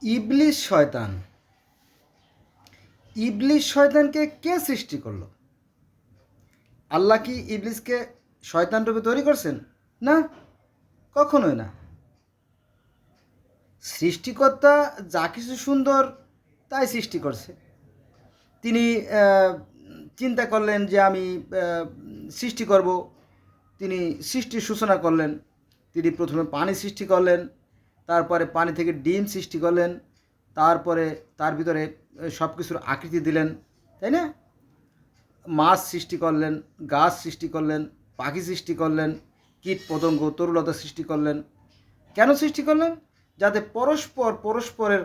ইবলিস শয়তান। ইবলিস শয়তানকে কে সৃষ্টি করলো? আল্লাহ কি ইবলিসকে শয়তান রূপে তৈরি করছেন? না, কখনোই না। সৃষ্টিকর্তা যা কিছু সুন্দর তাই সৃষ্টি করছে। তিনি চিন্তা করলেন যে আমি সৃষ্টি করব। তিনি সৃষ্টির সূচনা করলেন। তিনি প্রথমে পানি সৃষ্টি করলেন, তারপরে পানি থেকে ডিম সৃষ্টি করলেন, তারপরে তার ভিতরে সব কিছুর আকৃতি দিলেন, তাই না? মাছ সৃষ্টি করলেন, গাছ সৃষ্টি করলেন, পাখি সৃষ্টি করলেন, কীট পতঙ্গ তরুলতা সৃষ্টি করলেন। কেন সৃষ্টি করলেন? যাতে পরস্পরের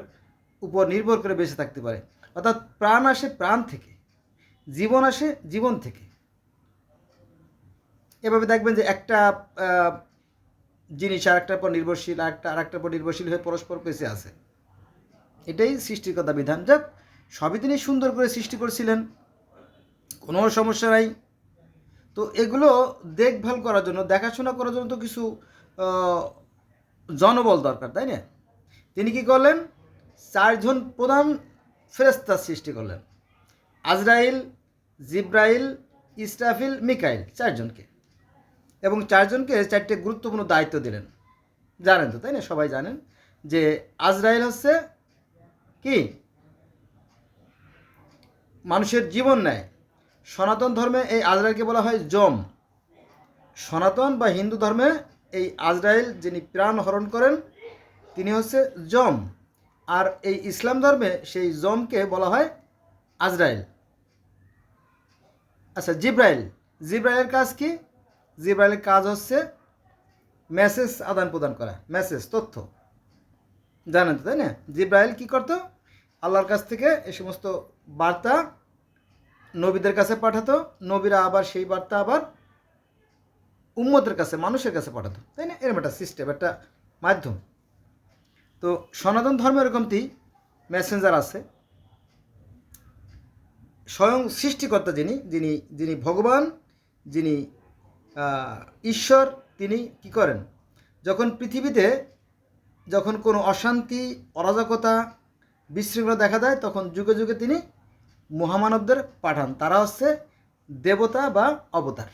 উপর নির্ভর করে বেঁচে থাকতে পারে। অর্থাৎ প্রাণ আসে প্রাণ থেকে, জীবন আসে জীবন থেকে। এভাবে দেখবেন যে একটা জিনিস আরেকটার পর নির্ভরশীল, আরেকটার পর নির্ভরশীল হয়ে পরস্পর বেঁচে আছে। এটাই সৃষ্টিকর্তা বিধান। যাক, সবই তিনি সুন্দর করে সৃষ্টি করেছিলেন, কোনো সমস্যা নাই। তো এগুলো দেখভাল করার জন্য, দেখাশোনা করার জন্য তো কিছু জনবল দরকার, তাই না? তিনি কি করলেন? 4 জন প্রধান ফেরেশতা সৃষ্টি করলেন। আজরাইল, জিব্রাইল, ইসরাফিল, মিকাইল, 4 জনকে। এবং 4 জনকে 4টে গুরুত্বপূর্ণ দায়িত্ব দিলেন। জানেন তো, তাই না? সবাই জানেন যে আজরাইল হচ্ছে কি? মানুষের জীবন নেয়। সনাতন ধর্মে এই আজরাইলকে বলা হয় যম। সনাতন বা হিন্দু ধর্মে এই আজরাইল যিনি প্রাণ হরণ করেন তিনি হচ্ছে যম। আর এই ইসলাম ধর্মে সেই যমকে বলা হয় আজরাইল। আচ্ছা, জিব্রাইল। জিব্রাইলের কাজ কি? জিব্রাইলের কাজ হচ্ছে মেসেজ আদান প্রদান করা, মেসেজ, তথ্য। জানেন তো, তাই না? জিব্রাইল কি করতো? আল্লাহর কাছ থেকে এই সমস্ত বার্তা নবীদের কাছে পাঠাতো। নবীরা আবার সেই বার্তা আবার উম্মতের কাছে, মানুষের কাছে পাঠাতো, তাই না? এরকম একটা সিস্টেম, একটা মাধ্যম। তো সনাতন ধর্মে এরকমটি মেসেঞ্জার আছে। স্বয়ং সৃষ্টিকর্তা যিনি যিনি যিনি ভগবান, যিনি ঈশ্বর, তিনি কি করেন? যখন পৃথিবীতে যখন কোনো অশান্তি, অরাজকতা, বিশৃঙ্খলা দেখা দেয়, তখন যুগে যুগে তিনি মহামানবদের পাঠান। তারা হচ্ছে দেবতা বা অবতার।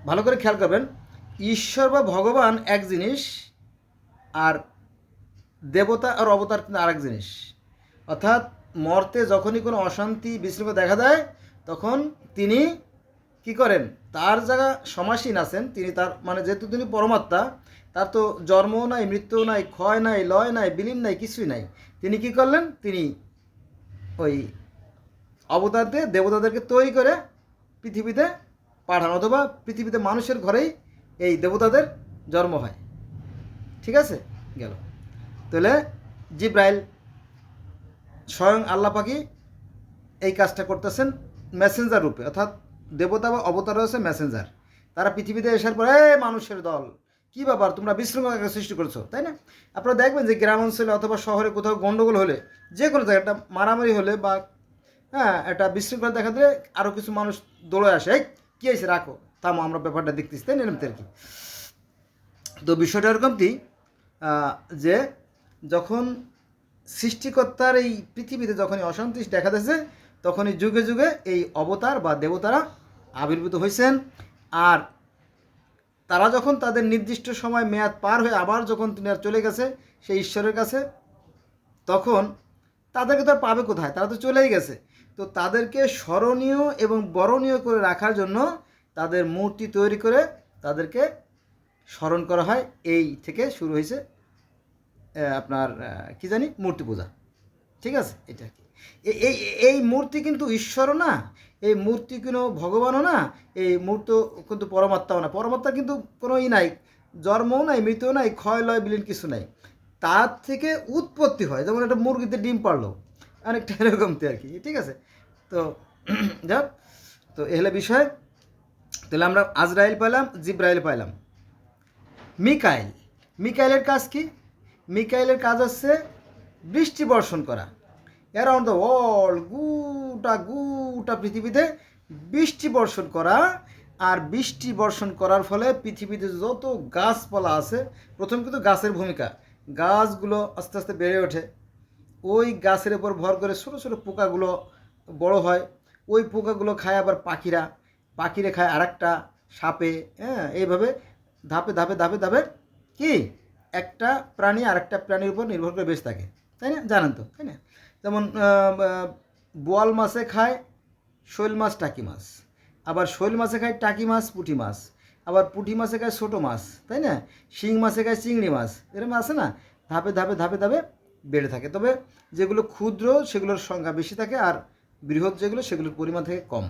ভালো করে খেয়াল করবেন, ঈশ্বর বা ভগবান এক জিনিস, আর দেবতা আর অবতার কিন্তু আরেক জিনিস। অর্থাৎ মর্তে যখনই কোনো অশান্তি, বিশৃঙ্খলা দেখা দেয়, তখন তিনি কি করেন? তার জায়গা সমাসীন আছেন তিনি। তার মানে যেহেতু তিনি পরমাত্মা, তার তো জন্মও নাই, মৃত্যুও নাই, ক্ষয় নাই, লয় নাই, বিলীন নাই, কিছুই নাই। তিনি কি করলেন? তিনি ওই অবতারদের, দেবতাদেরকে তৈরি করে পৃথিবীতে পাঠান, অথবা পৃথিবীতে মানুষের ঘরেই এই দেবতাদের জন্ম হয়। ঠিক আছে? গেল। তাহলে জিব্রাইল স্বয়ং আল্লাহ পাকি এই কাজটা করতেছেন মেসেঞ্জার রূপে। অর্থাৎ দেবতা বা অবতার হচ্ছে মেসেঞ্জার। তারা পৃথিবীতে আসার পরে মানুষের দল, কি ব্যাপার, তোমরা বিশৃঙ্খলা সৃষ্টি করছো, তাই না? আপনারা দেখবেন যে গ্রাম অঞ্চলে অথবা শহরে কোথাও গণ্ডগোল হলে, যে কোনো জায়গায় একটা মারামারি হলে বা একটা বিশৃঙ্খলা দেখা দিলে আরও কিছু মানুষ দৌড়ে আসে, এই কী হয়েছে, রাখো, থামো, আমরা ব্যাপারটা দেখতেছি, তাই না? এরকম আর কি। তো বিষয়টা এরকমটি যে যখন সৃষ্টিকর্তার এই পৃথিবীতে যখনই অশান্তি দেখা দিয়েছে, তখনই যুগে যুগে এই অবতার বা দেবতারা আবির্ভূত হয়েছেন। আর তারা যখন তাদের নির্দিষ্ট সময় মেয়াদ পার হয়ে আবার যখন তিনি আর চলে গেছে সেই ঈশ্বরের কাছে, তখন তাদেরকে তো আর পাবে কোথায়? তারা তো চলেই গেছে। তো তাদেরকে স্মরণীয় এবং বরণীয় করে রাখার জন্য তাদের মূর্তি তৈরি করে তাদেরকে স্মরণ করা হয়। এই থেকে শুরু হয়েছে আপনার কি জানি, মূর্তি পূজা। ঠিক আছে? এটা কি এই এই মূর্তি কিন্তু ঈশ্বরও না, এই মূর্তি কোনো ভগবানও না, এই মূর্তি কিন্তু পরমাত্মাও না। পরমাত্মা কিন্তু কোনো নাই, জন্মও নাই, মৃত্যুও নাই, ক্ষয় লয় বিলীন কিছু নাই। তার থেকে উৎপত্তি হয়। যেমন একটা মুরগিতে ডিম পারলো, অনেকটা এরকমতে আর কি। ঠিক আছে? তো যাক, তো এ হলো বিষয়। তাহলে আমরা আজরাইল পাইলাম, জিব্রাইল পাইলাম। মিকাইল, মিকাইলের কাজ কি? মিকাইলের কাজ হচ্ছে বৃষ্টি বর্ষণ করা। অ্যারাউন্ড দ্য ওয়ার্ল্ড, গোটা পৃথিবীতে বৃষ্টি বর্ষণ করা। আর বৃষ্টি বর্ষণ করার ফলে পৃথিবীতে যত গাছপালা আছে, প্রথম কিন্তু গাছের ভূমিকা, গাছগুলো আস্তে আস্তে বেড়ে ওঠে, ওই গাছের উপর ভর করে ছোটো ছোটো পোকাগুলো বড় হয়, ওই পোকাগুলো খায় আবার পাখিরা, পাখিরে খায় আরেকটা সাপে, হ্যাঁ, এইভাবে ধাপে ধাপে ধাপে ধাপে কি একটা প্রাণী আরেকটা প্রাণীর উপর নির্ভর করে বেঁচে থাকে, তাই না? জানেন তো, তাই না? যেমন বোয়াল মাছে খায় শৈল মাছ টাকি মাছ, আবার শৈল মাছে খায় টাকি মাছ পুঁটি মাছ, আবার পুঁটি মাছে খায় ছোটো মাছ, তাই না? শিং মাছে খায় চিংড়ি মাছ, এরকম আছে না? ধাপে ধাপে ধাপে ধাপে বেড়ে থাকে, তবে যেগুলো ক্ষুদ্র সেগুলোর সংখ্যা বেশি থাকে, আর বৃহৎ যেগুলো সেগুলোর পরিমাণ থাকে কম।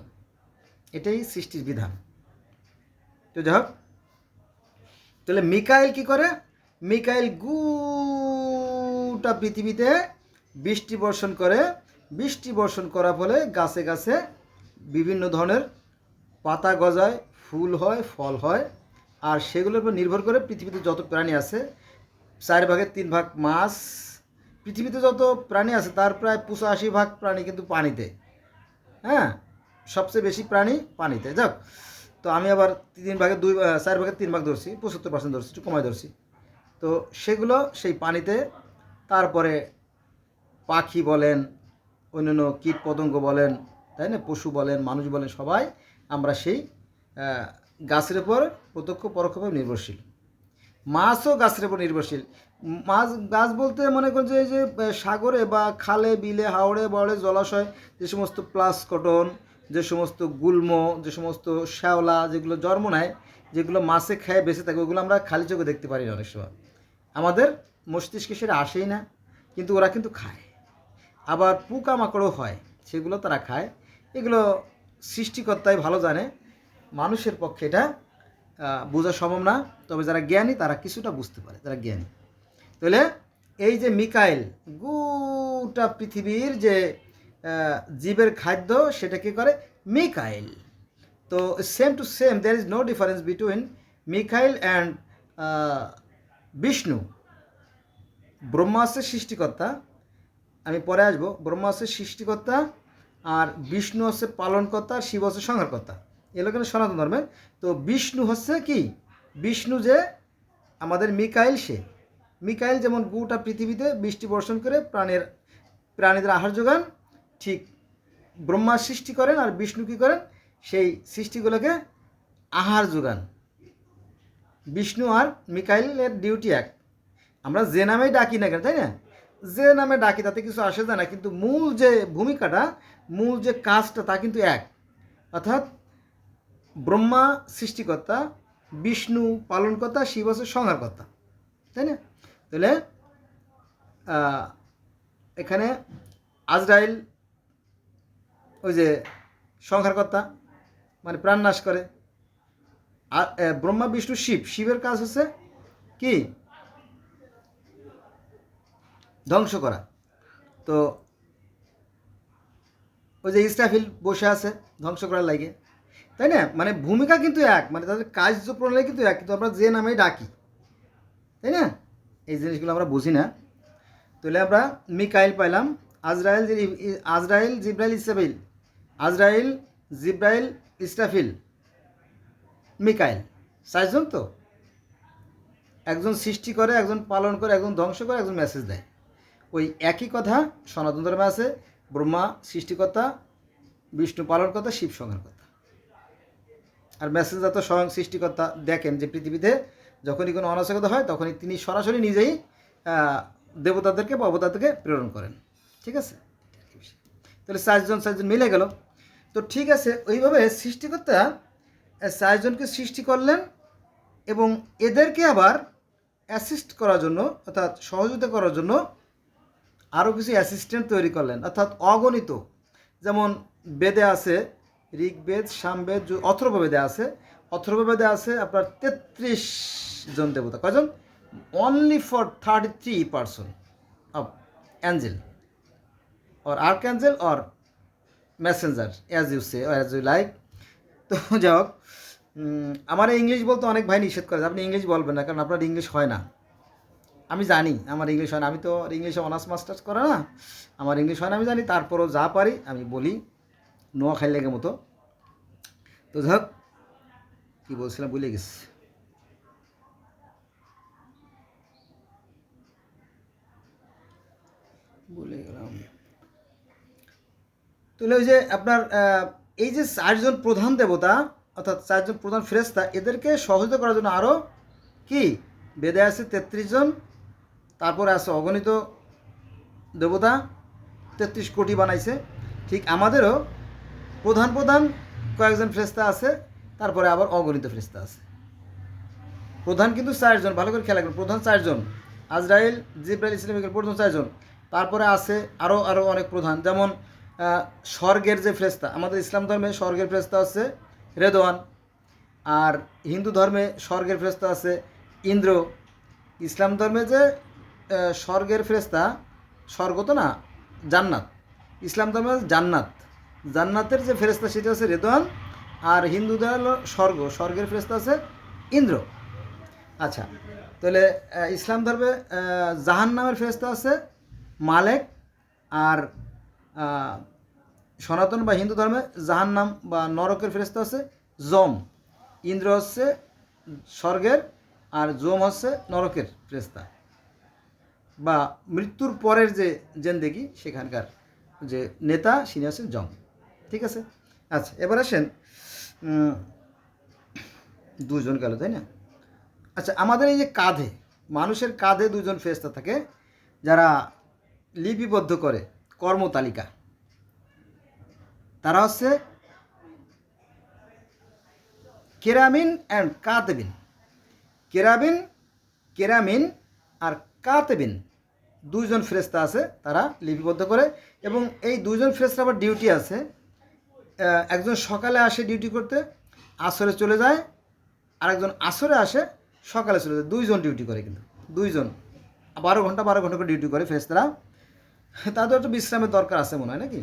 এটাই সৃষ্টির বিধান। তো যাই হোক, তাহলে মিকাইল কি করে? মিকাইল গোটা পৃথিবীতে বৃষ্টি বর্ষণ করে, বৃষ্টি বর্ষণ করার ফলে গাছে গাছে বিভিন্ন ধরনের পাতা গজায়, ফুল হয়, ফল হয়, আর সেগুলোর উপর নির্ভর করে পৃথিবীতে যত প্রাণী আছে, 4/3 মাছ, পৃথিবীতে যত প্রাণী আছে তার প্রায় 85 প্রাণী কিন্তু পানিতে, হ্যাঁ, সবচেয়ে বেশি প্রাণী পানিতে। যাক, তো আমি আবার 4/3 ধরছি, 75% ধরছি, একটু কমায় ধরছি। তো সেগুলো সেই পানিতে, তারপরে পাখি বলেন, অন্যান্য কীট পতঙ্গ বলেন, তাই না, পশু বলেন, মানুষ বলেন, সবাই আমরা সেই গাছের উপর প্রত্যক্ষ পরোক্ষভাবে নির্ভরশীল। মাছও গাছের উপর নির্ভরশীল। মাছ গাছ বলতে মনে করছে এই যে সাগরে বা খালে বিলে হাওড়ে বড়ে জলাশয় যে সমস্ত প্লাসকটন, যে সমস্ত গুল্ম, যে সমস্ত শ্যাওলা যেগুলো জন্ম নেয়, যেগুলো মাছে খেয়ে বেঁচে থাকে, ওগুলো আমরা খালি চোখে দেখতে পারি না অনেক সময়, আমাদের মস্তিষ্কে সেটা আসেই না, কিন্তু ওরা কিন্তু খায়। আবার পোকামাকড়ও হয়, সেগুলো তারা খায়। এগুলো সৃষ্টিকর্তাই ভালো জানে, মানুষের পক্ষে এটা বোঝা সম্ভব না, তবে যারা জ্ঞানী তারা কিছুটা বুঝতে পারে, যারা জ্ঞানী। তাহলে এই যে মিকাইল গোটা পৃথিবীর যে জীবের খাদ্য, সেটা কী করে? মিকাইল। তো same to same, there is no difference between Mikail and Vishnu. Brahma হচ্ছে সৃষ্টিকর্তা, আমি পরে আসবো। ব্রহ্মা হচ্ছে সৃষ্টিকর্তা, আর বিষ্ণু হচ্ছে পালনকর্তা, আর শিব হচ্ছে সংহারকর্তা। এগুলো কিন্তু সনাতন ধর্মের। তো বিষ্ণু হচ্ছে কি? বিষ্ণু যে আমাদের মিকাইল, সে মিকাইল যেমন গোটা পৃথিবীতে বৃষ্টি বর্ষণ করে প্রাণীদের আহার যোগান, ঠিক ব্রহ্মা সৃষ্টি করেন, আর বিষ্ণু কী করেন? সেই সৃষ্টিগুলোকে আহার যোগান। বিষ্ণু আর মিকাইলের ডিউটি এক। আমরা যে নামেই ডাকি না কেন, তাই না, যে নামে ডাকি তাতে কিছু আসে যায় না, কিন্তু মূল যে ভূমিকাটা, মূল যে কাজটা, তা কিন্তু এক। অর্থাৎ ব্রহ্মা সৃষ্টিকর্তা, বিষ্ণু পালনকর্তা, শিব হচ্ছে সংহারকর্তা, তাই না? তাহলে এখানে আজরাইল ওই যে সংহারকর্তা, মানে প্রাণ নাশ করে। আর ব্রহ্মা বিষ্ণু শিব, শিবের কাজ হচ্ছে কি? ধ্বংস করা। তো ওই যে ইসরাফিল বসে আছে ধ্বংস করার লাগে, তাই না? মানে ভূমিকা কিন্তু এক, মানে তাদের কার্য প্রণালী কিন্তু এক, কিন্তু আমরা যে নামে ডাকি, তাই না? এই জিনিসগুলো আমরা বুঝি না। তাহলে আমরা মিকাইল পাইলাম, আজরাইল, জিব্রাইল, ইসরাফিল, আজরাইল, জিব্রাইল, ইসরাফিল, মিকাইল, 4জন। তো একজন সৃষ্টি করে, একজন পালন করে, একজন ধ্বংস করে, একজন মেসেজ দেয়। ওই একই কথা সনাতন ধর্মে আছে, ব্রহ্মা সৃষ্টিকর্তা, বিষ্ণু পালনকর্তা, শিব সংহারকর্তা। আর মেসেঞ্জার তো স্বয়ং সৃষ্টিকর্তা। দেখেন যে পৃথিবীতে যখনই কোনো অনাচারতা হয়, তখনই তিনি সরাসরি নিজেই দেবতাদেরকে বা অবতারদেরকে প্রেরণ করেন, ঠিক আছে? তাহলে 4জন মিলে গেল। তো ঠিক আছে, ওইভাবে সৃষ্টিকর্তা 4জনকে সৃষ্টি করলেন, এবং এদেরকে আবার অ্যাসিস্ট করার জন্য, অর্থাৎ সহযোগিতা করার জন্য আরও কিছু অ্যাসিস্ট্যান্ট তৈরি করলেন, অর্থাৎ অগণিত। যেমন বেদে আছে, ঋগ্বেদ, সামবেদ, অথর্ববেদে আছে। অথর্ববেদে আছে আপনার 33 জন দেবতা। কয়জন? Only for 33% of angel or archangel or messenger, as you say, as you like. তো যাই হোক, আমার ইংলিশ বলতে অনেক ভাই নিষেধ করে, আপনি ইংলিশ বলবেন না, কারণ আপনার ইংলিশ হয় না। আমি জানি আমার ইংলিশ হয় না, আমি তো ইংলিশে অনার্স মাস্টার্স করা না, আমার ইংলিশ হয় না, আমি জানি। তারপরও যা পারি আমি বলি, নোয়া খাই লেগে মতো। তো যাই হোক, কী বলছিলাম ভুলে গেছি। বলে গেলাম। তাহলে ওই যে আপনার এই যে চারজন প্রধান দেবতা অর্থাৎ চারজন প্রধান ফেরেশতা, এদেরকে সহযোগিতা করার জন্য আরও কি বেদে আছে 33 জন, তারপরে আছে অগণিত দেবতা, 33 কোটি বানাইছে। ঠিক আমাদেরও প্রধান প্রধান কয়েকজন ফেরেশতা আছে, তারপরে আবার অগণিত ফেরেশতা আছে। প্রধান কিন্তু 4 জন, ভালো করে খেয়াল রাখবেন, প্রধান 4 জন, আজরাইল, জিবরাইল, ইসলামিকের প্রধান 4 জন। তারপরে আছে আরও আরও অনেক প্রধান, যেমন স্বর্গের যে ফেরেশতা, আমাদের ইসলাম ধর্মে স্বর্গের ফেরেশতা আছে রেদওয়ান, আর হিন্দু ধর্মে স্বর্গের ফেরেশতা আছে ইন্দ্র। ইসলাম ধর্মে যে স্বর্গের ফেরেশতা, স্বর্গ তো না, জান্নাত, ইসলাম ধর্মে জান্নাত, জান্নাতের যে ফেরেশতা সেটা আছে রেদওয়ান, আর হিন্দুদের হলো স্বর্গের ফেরেশতা আছে ইন্দ্র। আচ্ছা, তাহলে ইসলাম ধর্মে জাহান্নামের ফেরেশতা আছে মালেক, আর সনাতন বা হিন্দু ধর্মে জাহান্নাম বা নরকের ফেরেশতা আছে যম। ইন্দ্র হচ্ছে স্বর্গের, আর যম হচ্ছে নরকের ফেরেশতা, বা মৃত্যুর পরের যে জেন্দেগি সেখানকার যে নেতা তিনি হচ্ছেন যম। ঠিক আছে। আচ্ছা, এবার আসেন, দুজন গেল তাই না? আচ্ছা, আমাদের এই যে কাঁধে, মানুষের কাঁধে দুজন ফেরেশতা থাকে যারা লিপিবদ্ধ করে কর্মতালিকা, তারা হচ্ছে কেরামিন অ্যান্ড কাতেবিন। কেরামিন আর কাতেবিন দুইজন ফেরেশতা আছে, তারা লিপিবদ্ধ করে। এবং এই দুইজন ফেরেশতা আবার ডিউটি আছে, একজন সকালে আসে ডিউটি করতে, আসরে চলে যায়, আরেকজন আসরে আসে, সকালে চলে যায়। দুইজন ডিউটি করে, কিন্তু দুইজন 12 ঘন্টা করে ডিউটি করে ফেরেশতারা। তাদের একটু বিশ্রামের দরকার আছে মনে হয় নাকি?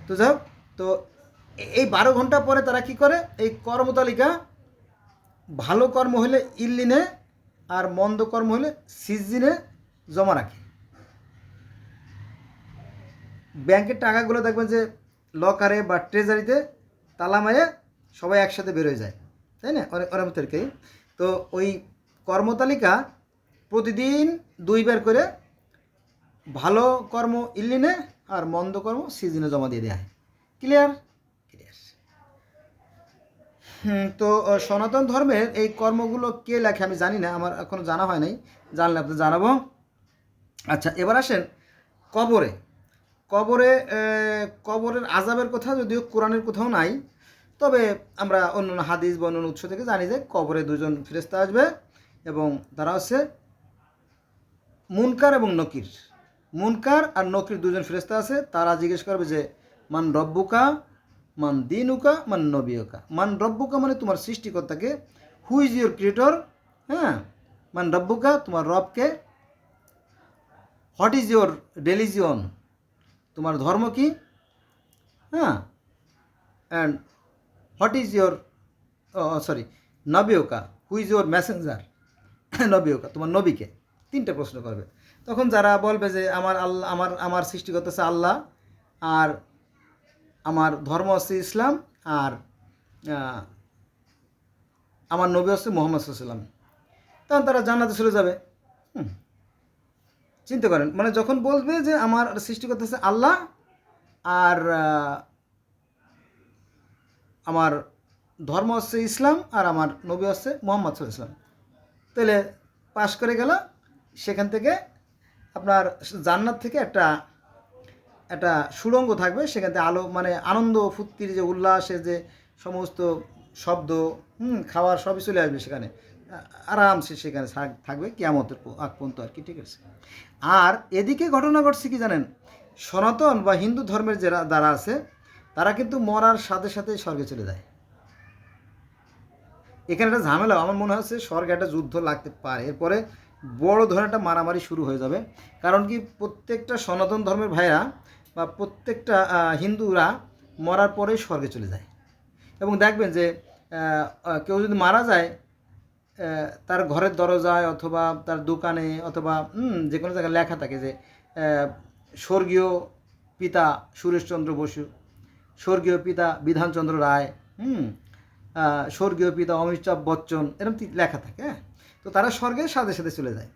তো যাই হোক, তো এই 12 ঘন্টা পরে তারা কি করে, এই কর্মতালিকা ভালো কর্ম হলে ইল্লিনে আর মন্দ কর্ম হলে সিজিনে জমা রাখে। ব্যাংকের টাকাগুলো দেখবেন যে লকারে বা ট্রেজারিতে তালা মারে সবাই একসাথে বেরোয় যায়, তাই না? ওরম তরিকাই। তো ওই কর্মতালিকা প্রতিদিন 2 বার করে ভালো কর্ম ইল্লিনে আর মন্দ কর্ম সিজনে জমা দিয়ে দেওয়া হয়। ক্লিয়ার? তো সনাতন ধর্মের এই কর্মগুলো কে লেখে আমি জানি না, আমার এখনও জানা হয় নাই, জানলে আপনি জানাবো। আচ্ছা, এবার আসেন কবরে। কবরের আযাবের কথা যদিও কোরআনের কোথাও নাই, তবে আমরা অন্য হাদিস বা অন্য উৎস থেকে জানি যে কবরে দুজন ফেরেশতা আসবে, এবং তারা হচ্ছে মুনকার এবং নকির। মুনকার আর নকির দুজন ফেরেশতা আছে, তারা জিজ্ঞেস করবে যে মান রব্বুকা, মান দিনুকা, মান নবিয়কা। মান রব্বুকা মানে তোমার সৃষ্টিকর্তাকে, হু ইজ ইউর ক্রিয়েটর, হ্যাঁ, মান রব্বুকা তোমার রবকে, হোয়াট ইজ ইউর রিলিজিয়ন তোমার ধর্ম কি, হ্যাঁ, অ্যান্ড হোয়াট ইজ ইউর নবিয়কা, হু ইজ ইউর মেসেঞ্জার, নবিয়কা তোমার নবীকে। 3টে প্রশ্ন করবে। তখন যারা বলবে যে আমার সৃষ্টিকর্তা হচ্ছে আল্লাহ, আর আমার ধর্ম হচ্ছে ইসলাম, আর আমার নবী হচ্ছে মুহাম্মদ সাল্লাল্লাহু আলাইহি ওয়াসাল্লাম, তখন তারা জান্নাতে চলে যাবে। চিন্তা করেন, মানে যখন বলবে যে আমার সৃষ্টিকর্তা হচ্ছে আল্লাহ, আর আমার ধর্ম হচ্ছে ইসলাম, আর আমার নবী হচ্ছে মুহাম্মদ সাল্লাল্লাহু আলাইহি ওয়াসাল্লাম, তাহলে পাশ করে গেল। সেখান থেকে আপনার জান্নাত থেকে একটা সুড়ঙ্গ থাকবে, সেখান থেকে আলো, মানে আনন্দ ফুর্তির যে উল্লাসের যে সমস্ত শব্দ, খাওয়ার সবই চলে আসবে সেখানে, আরামসে সেখানে থাকবে কিয়ামতের আগ পর্যন্ত আর কি। ঠিক আছে। আর এদিকে ঘটনা ঘটছে কি জানেন, সনাতন বা হিন্দু ধর্মের যারা আছে, তারা কিন্তু মরার সাথে সাথে স্বর্গে চলে যায়। এখানে একটা ঝামেলা, আমার মনে হচ্ছে স্বর্গে একটা যুদ্ধ লাগতে পারে, এরপরে বড় ধরনের একটা মারামারি শুরু হয়ে যাবে। কারণ কি, প্রত্যেকটা সনাতন ধর্মের ভাইরা বা প্রত্যেকটা হিন্দুরা মরার পরেই স্বর্গে চলে যায়। এবং দেখবেন যে কেউ যদি মারা যায়, তার ঘরের দরজায় অথবা তার দোকানে অথবা যে কোনো জায়গায় লেখা থাকে যে স্বর্গীয় পিতা সুরেশচন্দ্র বসু, স্বর্গীয় পিতা বিধানচন্দ্র রায়, স্বর্গীয় পিতা অমিতাভ বচ্চন, এরকম লেখা থাকে। হ্যাঁ, তো তারা স্বর্গের সাথে সাথে চলে যায়।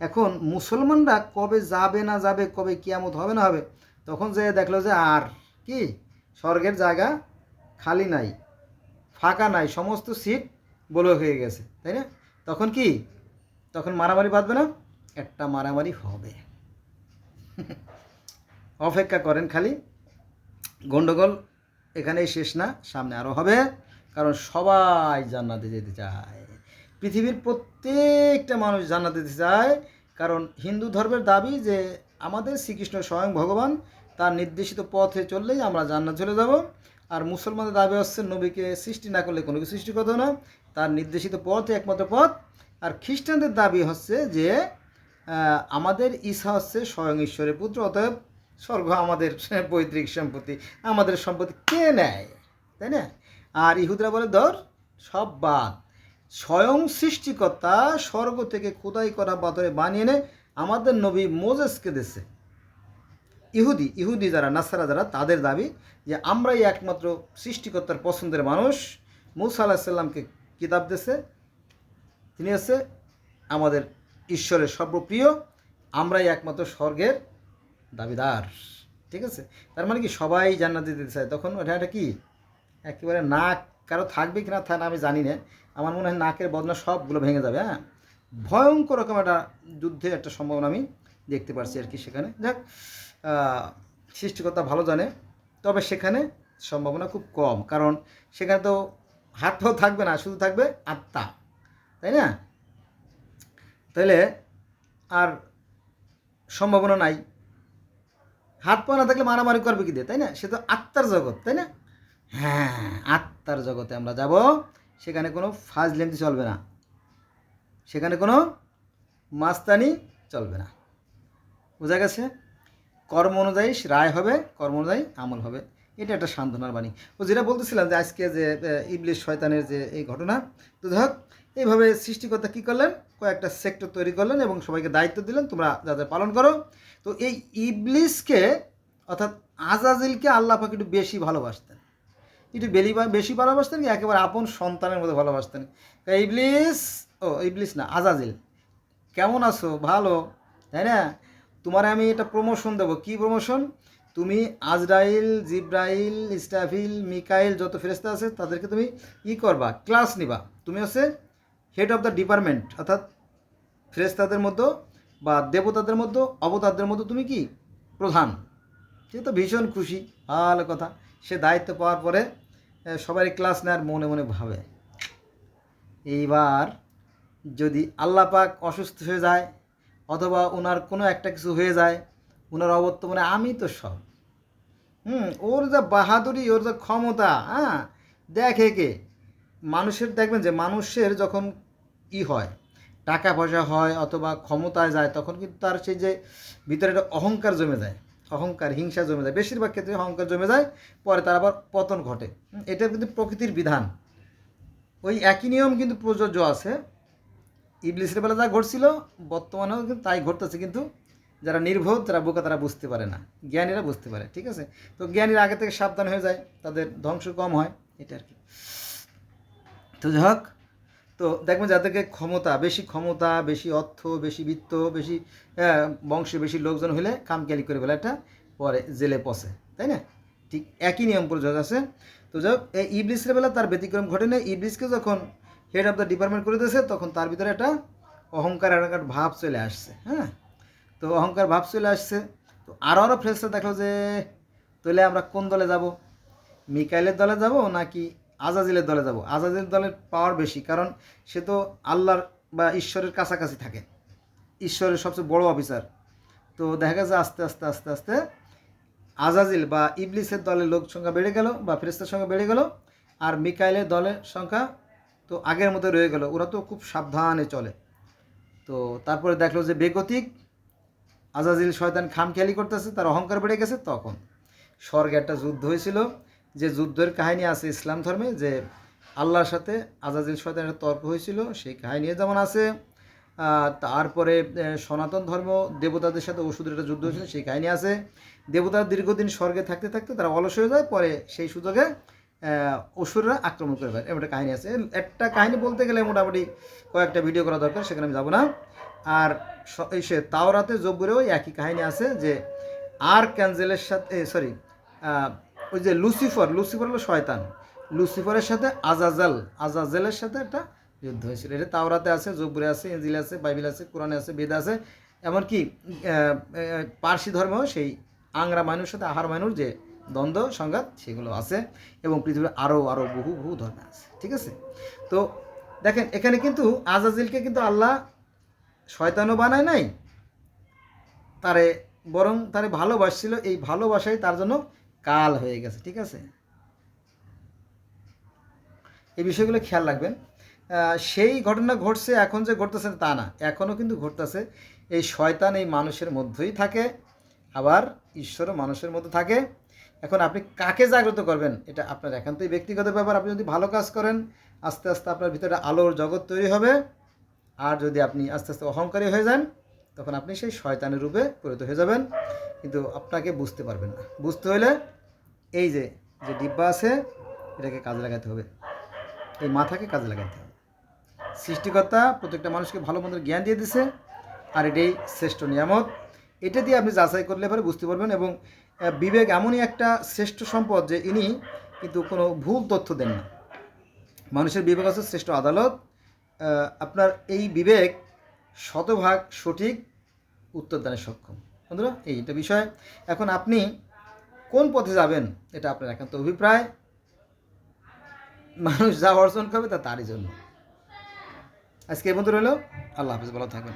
এখন মুসলমানরা কবে যাবে না যাবে, কবে কিয়ামত হবে না হবে, তখন যে দেখলো যে আর কি স্বর্গের জায়গা খালি নাই, ফাঁকা নাই, সমস্ত সিট বলে হয়ে গেছে, তাই না? তখন কি, তখন মারামারি বাঁধবে না? একটা মারামারি হবে। অপেক্ষা করেন খালি, গন্ডগোল এখানেই শেষ না, সামনে আরও হবে, কারণ সবাই জান্নাতে যেতে চায়, পৃথিবীর প্রত্যেকটা মানুষ জান্নাতে যেতে চায়, কারণ হিন্দু ধর্মের দাবি যে আমাদের শ্রীকৃষ্ণ স্বয়ং ভগবান, তার নির্দেশিত পথে চললেই আমরা জান্নাত চলে যাব। আর মুসলমানদের দাবি হচ্ছে নবীকে সৃষ্টি না করলে কোনো কিছু সৃষ্টি করতো না, তার নির্দেশিত পথে একমাত্র পথ। আর খ্রিস্টানদের দাবি হচ্ছে যে আমাদের ঈসা হচ্ছে স্বয়ং ঈশ্বরের পুত্র, অতএব স্বর্গ আমাদের পৈতৃক সম্পত্তি, আমাদের সম্পত্তি কে নেয়, তাই না? আর ইহুদরা বলে ধর সব বাদ, স্বয়ং সৃষ্টিকর্তা স্বর্গ থেকে খোদাই করা পাথরে বানিয়ে এনে আমাদের নবী মোজেসকে দিয়েছে। ইহুদি যারা, নাসারা যারা, তাদের দাবি যে আমরাই একমাত্র সৃষ্টিকর্তার পছন্দের মানুষ, মূসা আলাইহিস সালামকে কিতাব দিয়েছে, তিনি হচ্ছে আমাদের ঈশ্বরের সর্বপ্রিয়, আমরাই একমাত্র স্বর্গের দাবিদার, ঠিক আছে? তার মানে কি সবাই জান্নাতে দিতে চায়, তখন এটা কি একেবারে নাক কারো থাকবে কি না থাকবে আমি জানি না, আমার মনে হয় নাকের বদনা সবগুলো ভেঙে যাবে। হ্যাঁ, ভয়ঙ্কর রকম একটা যুদ্ধের একটা সম্ভাবনা আমি দেখতে পারছি আর কি সেখানে। যাক, সৃষ্টিকর্তা ভালো জানে, তবে সেখানে সম্ভাবনা খুব কম, কারণ সেখানে তো হাত পাও থাকবে না, শুধু থাকবে আত্মা, তাই না? তাহলে আর সম্ভাবনা নাই, হাত পা না থাকলে মারামারি করবে কি দিয়ে, তাই না? সে তো আত্মার জগৎ, তাই না? হ্যাঁ, আত্মার জগতে আমরা যাব, সেখানে কোনো ফাজলেমতি চলবে না, সেখানে কোনো মাস্তানি চলবে না, বোঝা গেছে? কর্ম অনুযায়ী রায় হবে, কর্ম অনুযায়ী আমল হবে, এটা একটা সান্ত্বনার বাণী। ও যেটা বলতেছিলাম যে আজকে যে ইবলিশ শয়তানের যে এই ঘটনা, তো যাই হোক, এইভাবে সৃষ্টিকর্তা কী করলেন, কয়েকটা সেক্টর তৈরি করলেন এবং সবাইকে দায়িত্ব দিলেন, তোমরা যাদের পালন করো। তো এই ইবলিশকে অর্থাৎ আজাজিলকে আল্লাহ পাক একটু বেশি ভালোবাসতেন, একটু বেশি ভালোবাসতেন কি একেবারে আপন সন্তানের মতো ভালোবাসতেন। ইবলিশ না, আজাজিল, কেমন আছো? ভালো, তাই না? তোমার আমি এটা প্রমোশন দেবো। কি প্রমোশন? তুমি আজরাইল, জিব্রাইল, ইসরাফিল, মিকাইল, যত ফেরেশতা আছে তাদেরকে তুমি করবা, ক্লাস নিবা। তুমি হচ্ছে হেড অফ দ্য ডিপার্টমেন্ট, অর্থাৎ ফেরেশতাদের মধ্যে বা দেবতাদের মধ্যে, অবতারদের মধ্যে তুমি কি প্রধান। সে তো ভীষণ খুশি, ভালো কথা। সে দায়িত্ব পাওয়ার পরে সবারই ক্লাস নেওয়ার মনে মনে ভাবে, এইবার যদি আল্লাহ পাক অসুস্থ হয়ে যায় অথবা ওনার কোনো একটা কিছু হয়ে যায়, ওনার অবর্তমানে আমি তো সব, ওর যা বাহাদুরি, ওর যা ক্ষমতা, হ্যাঁ, দেখে কে মানুষের, দেখবেন যে মানুষের যখন হয়, টাকা পয়সা হয় অথবা ক্ষমতায় যায়, তখন কিন্তু তার সেই যে ভিতরে একটা অহংকার জমে যায়, অহংকার, হিংসা জমে যায়, বেশিরভাগ ক্ষেত্রে অহংকার জমে যায়, পরে তার আবার পতন ঘটে। এটা কিন্তু প্রকৃতির বিধান। ওই একই নিয়ম কিন্তু প্রযোজ্য আছে। ইবলিসের বেলা যা ঘটছিল বর্তমানেও কিন্তু তাই ঘটতেছে, কিন্তু যারা নির্বোধ, যারা বোকা, তারা বুঝতে পারে না, জ্ঞানীরা বুঝতে পারে, ঠিক আছে? তো জ্ঞানীরা আগে থেকে সাবধান হয়ে যায়, তাদের ধ্বংস কম হয়, এটা আর কি। তো যাই হোক, তো দেখবেন যাদেরকে ক্ষমতা, বেশি অর্থ, বেশি বিত্ত, বেশি বংশে বেশি লোকজন হলে কামকেলি করে ফেলে, একটা পরে জেলে পচে, তাই না? ঠিক একই নিয়ম প্রযোগ আছে। তো যাই হোক, এই ইবলিসের বেলা তার ব্যতিক্রম ঘটেনি। ইবলিসকে যখন হেড অফ দ্য ডিপার্টমেন্ট করে দিয়েছে, তখন তার ভিতরে একটা অহংকার, একটা ভাব চলে আসছে। হ্যাঁ, তো অহংকার ভাব চলে আসছে। তো আরও ফ্রেশটা দেখলো যে তাহলে আমরা কোন দলে যাব, মিকাইলের দলে যাব নাকি আজাজিলের দলে যাব? আজাজিলের দলের পাওয়ার বেশি, কারণ সে তো আল্লাহর বা ঈশ্বরের কাছাকাছি থাকে, ঈশ্বরের সবচেয়ে বড় অফিসার। তো দেখা গেছে আস্তে আস্তে আস্তে আস্তে আজাজিল বা ইবলিসের দলের লোক সংখ্যা বেড়ে গেল বা ফেরেশতার সংখ্যা বেড়ে গেল, আর মিকাইলের দলের সংখ্যা তো আগের মতো রয়ে গেল। ওরা তো খুব সাবধানে চলে। তো তারপরে দেখলো যে বেগতিক আজাজিল শয়তান খামখেয়ালি করতেছে, তার অহংকার বেড়ে গেছে। তখন স্বর্গে একটা যুদ্ধ হয়েছিল, যে যুদ্ধের কাহিনী আছে ইসলাম ধর্মে, যে আল্লাহর সাথে আজাজিল শয়তানের একটা তর্ক হয়েছিল, সেই কাহিনী যেমন আছে। তারপরে সনাতন ধর্ম দেবতাদের সাথে ওষুধের একটা যুদ্ধ হয়েছিল, সেই কাহিনী আছে। দেবতারা দীর্ঘদিন স্বর্গে থাকতে থাকতে তারা অলস হয়ে যায়, পরে সেই সুযোগে অসুররা আক্রমণ করে ফেলে, এমন একটা কাহিনী আছে। একটা কাহিনী বলতে গেলে মোটামুটি কয়েকটা ভিডিও করা দরকার, সেখানে আমি যাব না। আর সে তাওরাতে জব্বুরেও একই কাহিনী আছে যে আর্কঅ্যাঞ্জেলের সাথে ওই যে লুসিফার হলো শয়তান, লুসিফারের সাথে আজাজেলের সাথে একটা যুদ্ধ হয়েছিল। এটা তাওরাতে আছে, জব্বুরে আছে, ইনজিলে আছে, বাইবেল আছে, কোরআনে আছে, বেদ আছে, এমনকি পার্সি ধর্মেও সেই আংরা মানুষের সাথে আহার মানুষ যে দ্বন্দ্ব সংঘাত সেগুলো আছে, এবং পৃথিবীর আরও বহু বহু ধর্মে আছে। ঠিক আছে, তো দেখেন এখানে কিন্তু আজাজিলকে কিন্তু আল্লাহ শয়তানও বানায় নাই, তারে বরং তারে ভালোবাসছিল, এই ভালোবাসাই তার জন্য কাল হয়ে গেছে। ঠিক আছে, এই বিষয়গুলো খেয়াল রাখবেন। সেই ঘটনা ঘটছে এখন যে ঘটতেছে তা না, এখনও কিন্তু ঘটতেছে। এই শয়তান এই মানুষের মধ্যেই থাকে, আবার ঈশ্বরও মানুষের মধ্যে থাকে। এখন আপনি কাকে জাগ্রত করবেন এটা আপনার একান্তই ব্যক্তিগত ব্যাপার। আপনি যদি ভালো কাজ করেন, আস্তে আস্তে আপনার ভিতরে আলোর জগৎ তৈরি হবে। আর যদি আপনি আস্তে আস্তে অহংকারী হয়ে যান, তখন আপনি সেই শয়তানের রূপে পরিণত হয়ে যাবেন, কিন্তু আপনাকে বুঝতে পারবেন না। বুঝতে হলে এই যে যে ডিব্বা আছে এটাকে কাজে লাগাতে হবে, এই মাথাকে কাজে লাগাতে হবে। সৃষ্টিকর্তা প্রত্যেকটা মানুষকে ভালো মন্দের জ্ঞান দিয়ে দিছে, আর এটাই শ্রেষ্ঠ নিয়ামত। এটা দিয়ে আপনি যাচাই করলে পরে বুঝতে পারবেন। এবং বিবেক এমনই একটা শ্রেষ্ঠ সম্পদ যে ইনি কিন্তু কোনো ভুল তথ্য দেন না। মানুষের বিবেক আছে শ্রেষ্ঠ আদালত। আপনার এই বিবেক শতভাগ সঠিক উত্তর দানে সক্ষম। বন্ধুরা, এইটা বিষয়। এখন আপনি কোন পথে যাবেন এটা আপনার একান্ত অভিপ্রায়। মানুষ যা অর্জন করবে তা তারই জন্য। আজকে এই বন্ধু রইল। আল্লাহ হাফিজ, ভালো থাকবেন।